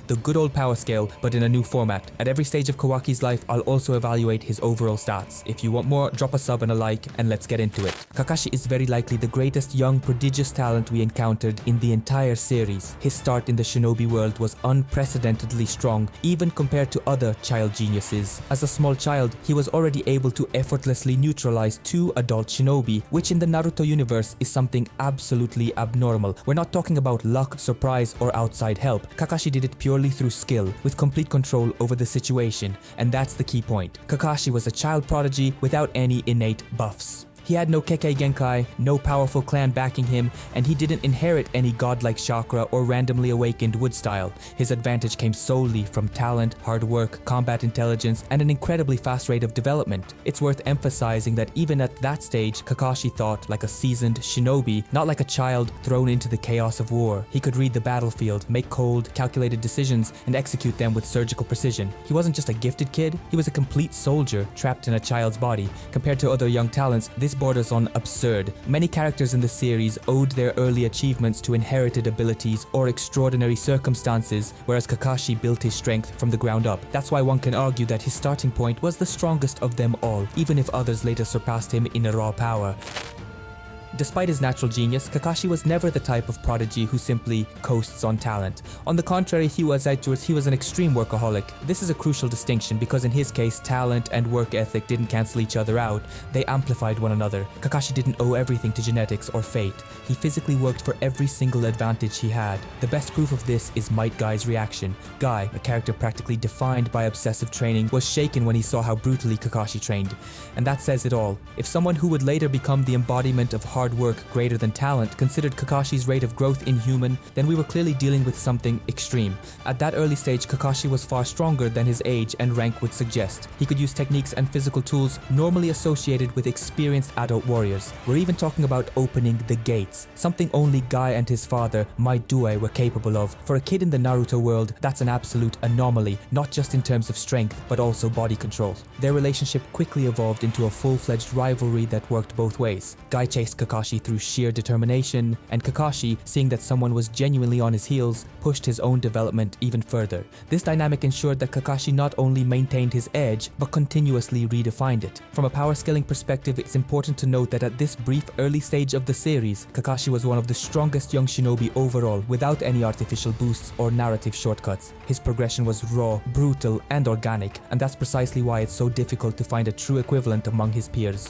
the good old power scale, but in a new format. At every stage of Kawaki's life, I'll also evaluate his overall stats. If you want more, drop a sub and a like, and let's get into it. Kakashi is very likely the greatest young, prodigious talent we encountered in the entire series. His start in the shinobi world was unprecedentedly strong, even compared to other child geniuses. As a small child, he was already able to effortlessly neutralize 2 adult shinobi, which in the Naruto universe is something absolutely abnormal. We're not talking about luck, surprise, or outside help. Kakashi did it purely through skill, with complete control over the situation, and that's the key point. Kakashi was a child prodigy without any innate buffs. He had no Kekkei Genkai, no powerful clan backing him, and he didn't inherit any godlike chakra or randomly awakened wood style. His advantage came solely from talent, hard work, combat intelligence, and an incredibly fast rate of development. It's worth emphasizing that even at that stage, Kakashi thought like a seasoned shinobi, not like a child thrown into the chaos of war. He could read the battlefield, make cold, calculated decisions, and execute them with surgical precision. He wasn't just a gifted kid, he was a complete soldier trapped in a child's body. Compared to other young talents, this borders on absurd. Many characters in the series owed their early achievements to inherited abilities or extraordinary circumstances, whereas Kakashi built his strength from the ground up. That's why one can argue that his starting point was the strongest of them all, even if others later surpassed him in raw power. Despite his natural genius, Kakashi was never the type of prodigy who simply coasts on talent. On the contrary, he was an extreme workaholic. This is a crucial distinction because in his case, talent and work ethic didn't cancel each other out, they amplified one another. Kakashi didn't owe everything to genetics or fate. He physically worked for every single advantage he had. The best proof of this is Might Guy's reaction. Guy, a character practically defined by obsessive training, was shaken when he saw how brutally Kakashi trained. And that says it all. If someone who would later become the embodiment of hard work greater than talent considered Kakashi's rate of growth inhuman, then we were clearly dealing with something extreme. At that early stage, Kakashi was far stronger than his age and rank would suggest. He could use techniques and physical tools normally associated with experienced adult warriors. We're even talking about opening the gates, something only Guy and his father, Might Due, were capable of. For a kid in the Naruto world, that's an absolute anomaly, not just in terms of strength, but also body control. Their relationship quickly evolved into a full-fledged rivalry that worked both ways. Guy chased Kakashi through sheer determination, and Kakashi, seeing that someone was genuinely on his heels, pushed his own development even further. This dynamic ensured that Kakashi not only maintained his edge, but continuously redefined it. From a power scaling perspective, it's important to note that at this brief early stage of the series, Kakashi was one of the strongest young shinobi overall, without any artificial boosts or narrative shortcuts. His progression was raw, brutal, and organic, and that's precisely why it's so difficult to find a true equivalent among his peers.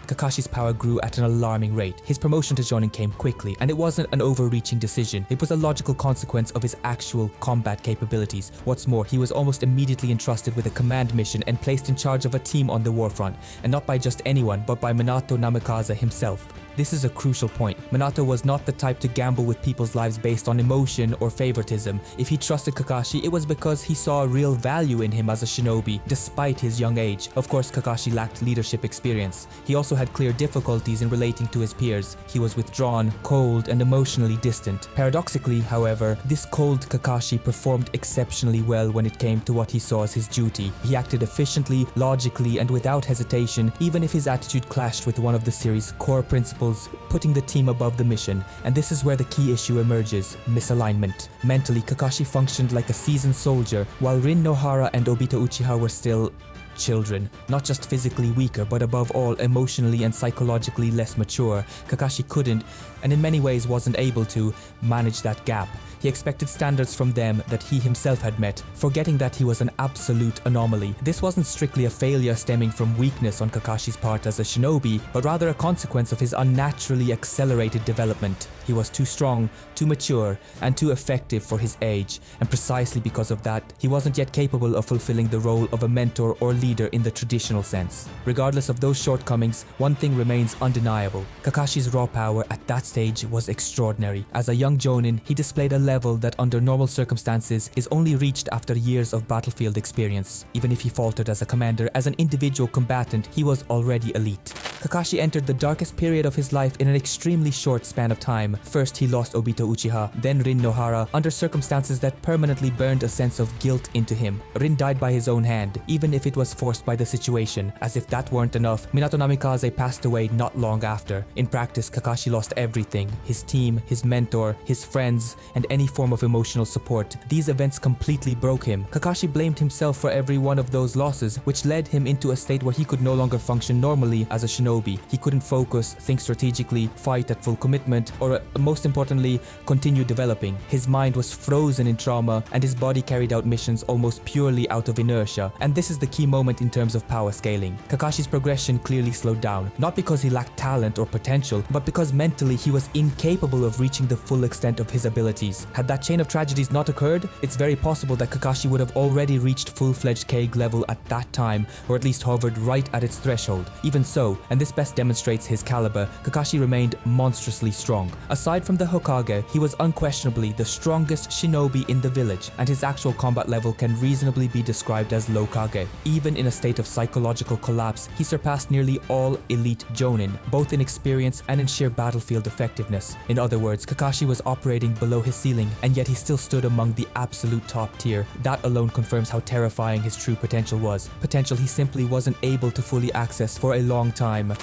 Kakashi's power grew at an alarming rate. His promotion to Jonin came quickly, and it wasn't an overreaching decision. It was a logical consequence of his actual combat capabilities. What's more, he was almost immediately entrusted with a command mission and placed in charge of a team on the warfront, and not by just anyone, but by Minato Namikaze himself. This is a crucial point. Minato was not the type to gamble with people's lives based on emotion or favoritism. If he trusted Kakashi, it was because he saw real value in him as a shinobi, despite his young age. Of course, Kakashi lacked leadership experience. He also had clear difficulties in relating to his peers. He was withdrawn, cold, and emotionally distant. Paradoxically, however, this cold Kakashi performed exceptionally well when it came to what he saw as his duty. He acted efficiently, logically, and without hesitation, even if his attitude clashed with one of the series' core principles, putting the team above the mission. And this is where the key issue emerges: misalignment. Mentally, Kakashi functioned like a seasoned soldier, while Rin Nohara and Obito Uchiha were still children, not just physically weaker, but above all emotionally and psychologically less mature. Kakashi couldn't, and in many ways wasn't able to, manage that gap. He expected standards from them that he himself had met, forgetting that he was an absolute anomaly. This wasn't strictly a failure stemming from weakness on Kakashi's part as a shinobi, but rather a consequence of his unnaturally accelerated development. He was too strong, too mature, and too effective for his age, and precisely because of that, he wasn't yet capable of fulfilling the role of a mentor or leader in the traditional sense. Regardless of those shortcomings, one thing remains undeniable. Kakashi's raw power at that stage was extraordinary. As a young jonin, he displayed a level that under normal circumstances is only reached after years of battlefield experience. Even if he faltered as a commander, as an individual combatant, he was already elite. Kakashi entered the darkest period of his life in an extremely short span of time. First, he lost Obito Uchiha, then Rin Nohara, under circumstances that permanently burned a sense of guilt into him. Rin died by his own hand, even if it was forced by the situation. As if that weren't enough, Minato Namikaze passed away not long after. In practice, Kakashi lost everything: his team, his mentor, his friends, and any any form of emotional support. These events completely broke him. Kakashi blamed himself for every one of those losses, which led him into a state where he could no longer function normally as a shinobi. He couldn't focus, think strategically, fight at full commitment, or most importantly, continue developing. His mind was frozen in trauma, and his body carried out missions almost purely out of inertia. And this is the key moment in terms of power scaling. Kakashi's progression clearly slowed down, not because he lacked talent or potential, but because mentally he was incapable of reaching the full extent of his abilities. Had that chain of tragedies not occurred, it's very possible that Kakashi would have already reached full-fledged Kage level at that time, or at least hovered right at its threshold. Even so, and this best demonstrates his caliber, Kakashi remained monstrously strong. Aside from the Hokage, he was unquestionably the strongest shinobi in the village, and his actual combat level can reasonably be described as low Kage. Even in a state of psychological collapse, he surpassed nearly all elite Jonin, both in experience and in sheer battlefield effectiveness. In other words, Kakashi was operating below his ceiling, and yet he still stood among the absolute top tier. That alone confirms how terrifying his true potential was. Potential he simply wasn't able to fully access for a long time.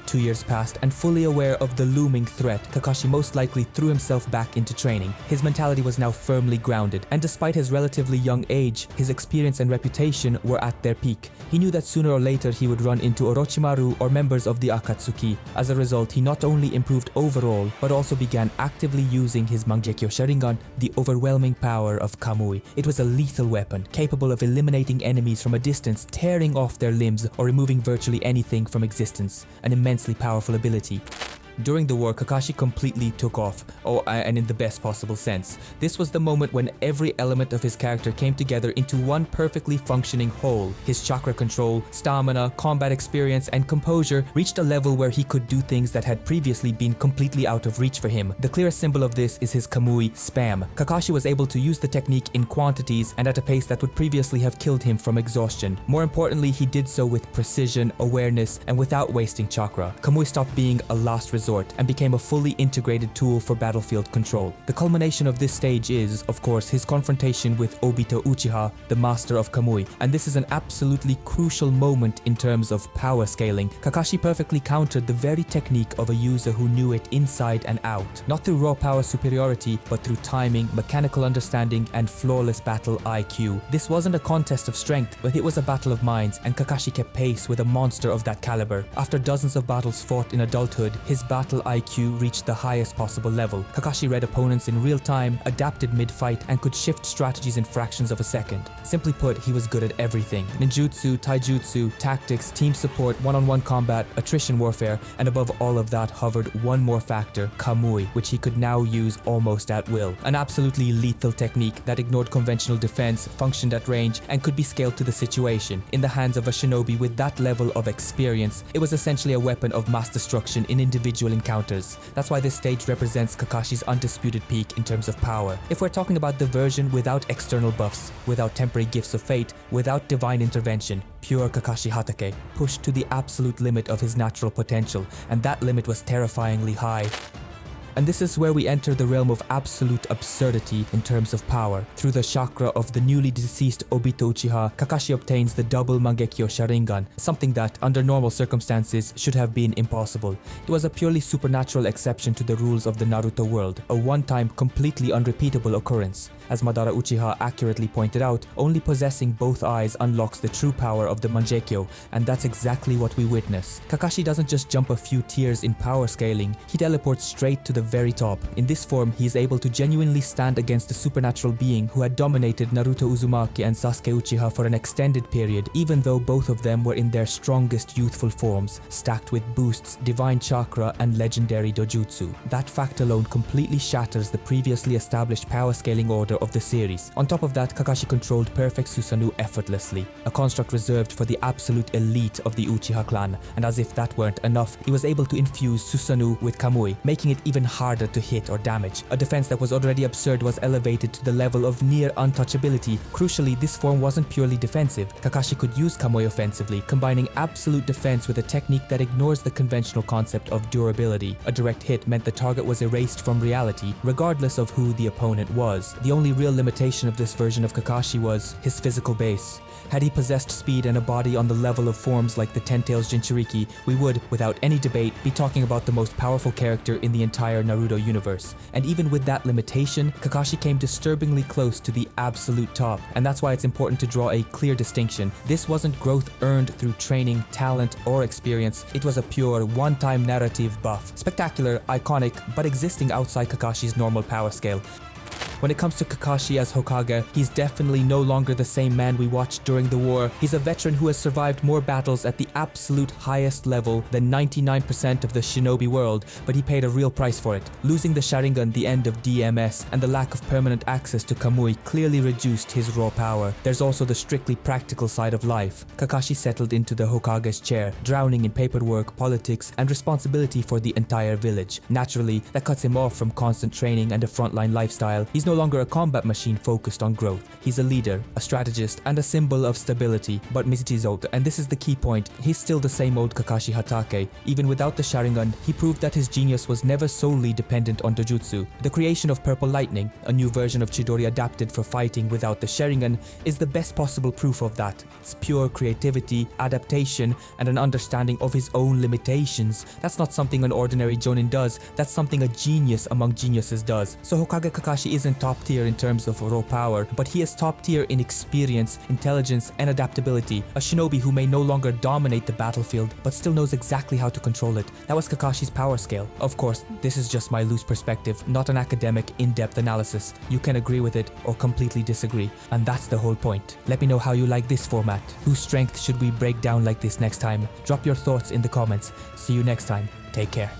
2 years passed, and fully aware of the looming threat, Kakashi most likely threw himself back into training. His mentality was now firmly grounded, and despite his relatively young age, his experience and reputation were at their peak. He knew that sooner or later he would run into Orochimaru or members of the Akatsuki. As a result, he not only improved overall, but also began actively using his Mangekyo Sharingan, the overwhelming power of Kamui. It was a lethal weapon, capable of eliminating enemies from a distance, tearing off their limbs, or removing virtually anything from existence. An immensely powerful ability. During the war, Kakashi completely took off, and in the best possible sense. This was the moment when every element of his character came together into one perfectly functioning whole. His chakra control, stamina, combat experience, and composure reached a level where he could do things that had previously been completely out of reach for him. The clearest symbol of this is his Kamui spam. Kakashi was able to use the technique in quantities and at a pace that would previously have killed him from exhaustion. More importantly, he did so with precision, awareness, and without wasting chakra. Kamui stopped being a last resort and became a fully integrated tool for battlefield control. The culmination of this stage is, of course, his confrontation with Obito Uchiha, the master of Kamui, and this is an absolutely crucial moment in terms of power scaling. Kakashi perfectly countered the very technique of a user who knew it inside and out, not through raw power superiority, but through timing, mechanical understanding, and flawless battle IQ. This wasn't a contest of strength, but it was a battle of minds, and Kakashi kept pace with a monster of that caliber. After dozens of battles fought in adulthood, his battle IQ reached the highest possible level. Kakashi read opponents in real time, adapted mid-fight, and could shift strategies in fractions of a second. Simply put, he was good at everything. Ninjutsu, taijutsu, tactics, team support, one-on-one combat, attrition warfare, and above all of that hovered one more factor, Kamui, which he could now use almost at will. An absolutely lethal technique that ignored conventional defense, functioned at range, and could be scaled to the situation. In the hands of a shinobi with that level of experience, it was essentially a weapon of mass destruction in individual encounters. That's why this stage represents Kakashi's undisputed peak in terms of power. If we're talking about the version without external buffs, without temporary gifts of fate, without divine intervention, pure Kakashi Hatake, pushed to the absolute limit of his natural potential, and that limit was terrifyingly high. And this is where we enter the realm of absolute absurdity in terms of power. Through the chakra of the newly deceased Obito Uchiha, Kakashi obtains the double Mangekyo Sharingan, something that, under normal circumstances, should have been impossible. It was a purely supernatural exception to the rules of the Naruto world, a one-time, completely unrepeatable occurrence. As Madara Uchiha accurately pointed out, only possessing both eyes unlocks the true power of the Mangekyo, and that's exactly what we witness. Kakashi doesn't just jump a few tiers in power scaling, he teleports straight to the very top. In this form, he is able to genuinely stand against the supernatural being who had dominated Naruto Uzumaki and Sasuke Uchiha for an extended period, even though both of them were in their strongest youthful forms, stacked with boosts, divine chakra, and legendary dojutsu. That fact alone completely shatters the previously established power scaling order of the series. On top of that, Kakashi controlled perfect Susanoo effortlessly, a construct reserved for the absolute elite of the Uchiha clan, and as if that weren't enough, he was able to infuse Susanoo with Kamui, making it even harder to hit or damage. A defense that was already absurd was elevated to the level of near untouchability. Crucially, this form wasn't purely defensive. Kakashi could use Kamui offensively, combining absolute defense with a technique that ignores the conventional concept of durability. A direct hit meant the target was erased from reality, regardless of who the opponent was. The only real limitation of this version of Kakashi was his physical base. Had he possessed speed and a body on the level of forms like the Ten Tails Jinchuriki, we would, without any debate, be talking about the most powerful character in the entire entire Naruto universe. And even with that limitation, Kakashi came disturbingly close to the absolute top, and that's why it's important to draw a clear distinction. This wasn't growth earned through training, talent, or experience. It was a pure, one-time narrative buff. Spectacular, iconic, but existing outside Kakashi's normal power scale. When it comes to Kakashi as Hokage, he's definitely no longer the same man we watched during the war. He's a veteran who has survived more battles at the absolute highest level than 99% of the shinobi world, but he paid a real price for it. Losing the Sharingan, the end of DMS, and the lack of permanent access to Kamui clearly reduced his raw power. There's also the strictly practical side of life. Kakashi settled into the Hokage's chair, drowning in paperwork, politics, and responsibility for the entire village. Naturally, that cuts him off from constant training and a frontline lifestyle. He's no longer a combat machine focused on growth. He's a leader, a strategist, and a symbol of stability. But Michizo, and this is the key point, he's still the same old Kakashi Hatake. Even without the Sharingan, he proved that his genius was never solely dependent on Dojutsu. The creation of Purple Lightning, a new version of Chidori adapted for fighting without the Sharingan, is the best possible proof of that. It's pure creativity, adaptation, and an understanding of his own limitations. That's not something an ordinary Jonin does, that's something a genius among geniuses does. So Hokage Kakashi isn't top tier in terms of raw power, but he is top tier in experience, intelligence, and adaptability. A shinobi who may no longer dominate the battlefield, but still knows exactly how to control it. That was Kakashi's power scale. Of course, this is just my loose perspective, not an academic, in-depth analysis. You can agree with it or completely disagree, and that's the whole point. Let me know how you like this format. Whose strength should we break down like this next time? Drop your thoughts in the comments. See you next time. Take care.